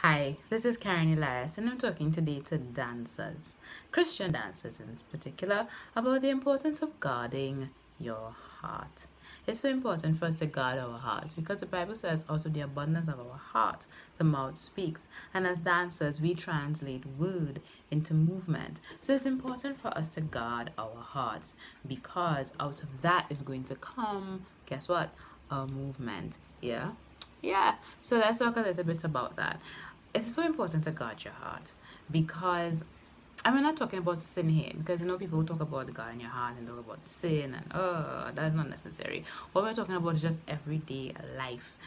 Hi, this is Karen Elias, and I'm talking today to dancers, Christian dancers in particular, about the importance of guarding your heart. It's so important for us to guard our hearts because the Bible says, out of the abundance of our heart, the mouth speaks. And as dancers, we translate word into movement. So it's important for us to guard our hearts because out of that is going to come, guess what? A movement. Yeah? Yeah, so let's talk a little bit about that. It's so important to guard your heart because I'm not talking about sin here because people talk about guarding your heart and talk about sin and that's not necessary. What we're talking about is just everyday life.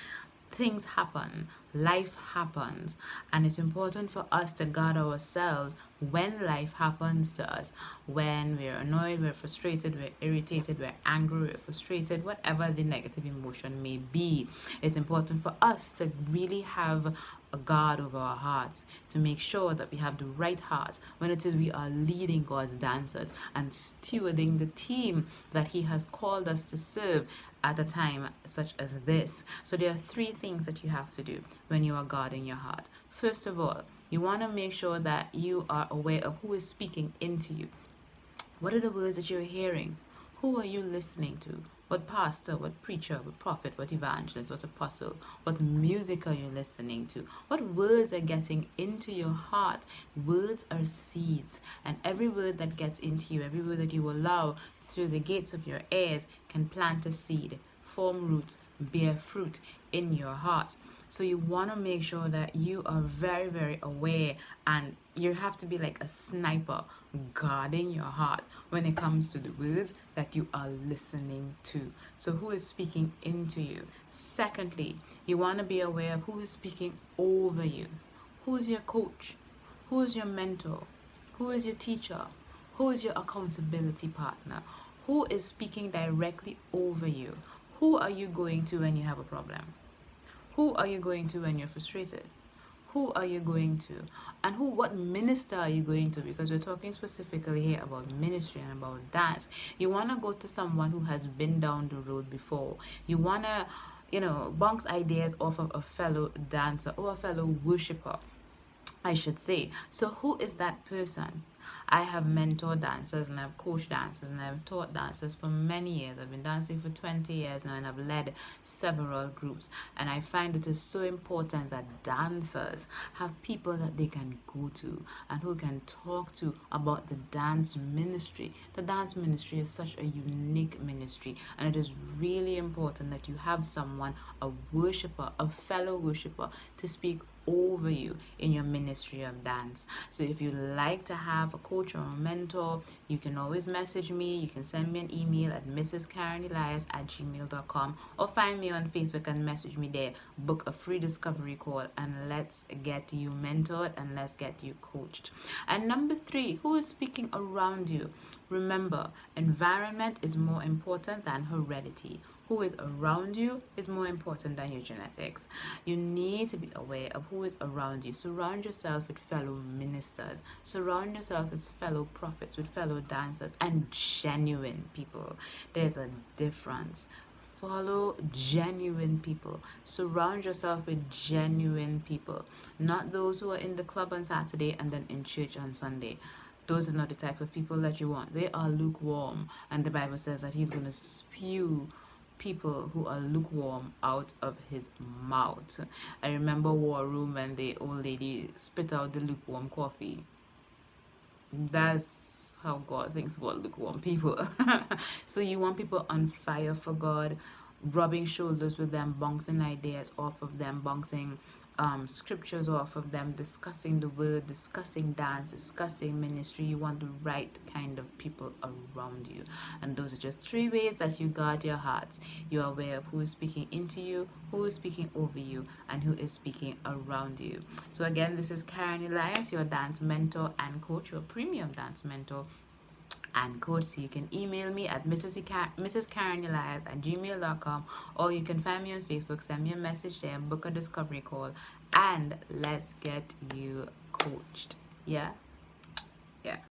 Things happen, life happens, and it's important for us to guard ourselves when life happens to us. When we're annoyed, we're frustrated, we're irritated, we're angry, we're frustrated, whatever the negative emotion may be, it's important for us to really have a guard over our hearts to make sure that we have the right heart when it is we are leading God's dancers and stewarding the team that He has called us to serve at a time such as this. So there are three things that you have to do when you are guarding your heart. First of all, you want to make sure that you are aware of who is speaking into you. What are the words that you're hearing? Who are you listening to? What pastor, what preacher, what prophet, what evangelist, what apostle, what music are you listening to? What words are getting into your heart? Words are seeds, and every word that gets into you, every word that you allow through the gates of your ears can plant a seed, form roots, bear fruit in your heart. So you want to make sure that you are very, very aware, and you have to be like a sniper guarding your heart when it comes to the words that you are listening to. So who is speaking into you? Secondly, you want to be aware of who is speaking over you. Who is your coach? Who is your mentor? Who is your teacher? Who is your accountability partner? Who is speaking directly over you? Who are you going to when you have a problem? Who are you going to when you're frustrated? Who are you going to? And what minister are you going to? Because we're talking specifically here about ministry and about dance. You want to go to someone who has been down the road before. You want to, bounce ideas off of a fellow dancer or a fellow worshiper, I should say. So who is that person? I have mentored dancers and I've coached dancers and I've taught dancers for many years. I've been dancing for 20 years now and I've led several groups. And I find it is so important that dancers have people that they can go to and who can talk to about the dance ministry. The dance ministry is such a unique ministry, and it is really important that you have someone, a worshiper, a fellow worshiper, to speak over you in your ministry of dance. So if you like to have a coach or a mentor, you can always message me. You can send me an email at mrskarenelias@gmail.com or find me on Facebook and message me there. Book a free discovery call and let's get you mentored and let's get you coached. And number three, who is speaking around you? Remember, environment is more important than heredity. Who is around you is more important than your genetics. You need to be aware of who is around you. Surround yourself with fellow ministers. Surround yourself with fellow prophets, with fellow dancers, and genuine people. There's a difference. Follow genuine people. Surround yourself with genuine people. Not those who are in the club on Saturday and then in church on Sunday. Those are not the type of people that you want. They are lukewarm. And the Bible says that He's going to spew people who are lukewarm out of His mouth. I remember War Room when the old lady spit out the lukewarm coffee. That's how God thinks about lukewarm people. So you want people on fire for God, rubbing shoulders with them, bouncing ideas off of them, bouncing scriptures off of them, discussing the word, discussing dance, discussing ministry. You want the right kind of people around you. And those are just three ways that you guard your hearts. You're aware of who is speaking into you, who is speaking over you, and who is speaking around you. So again, this is Karen Elias, your dance mentor and coach, your premium dance mentor and coach. So you can email me at mrskarenelias@gmail.com, or you can find me on Facebook, send me a message there, book a discovery call, and let's get you coached. Yeah? Yeah.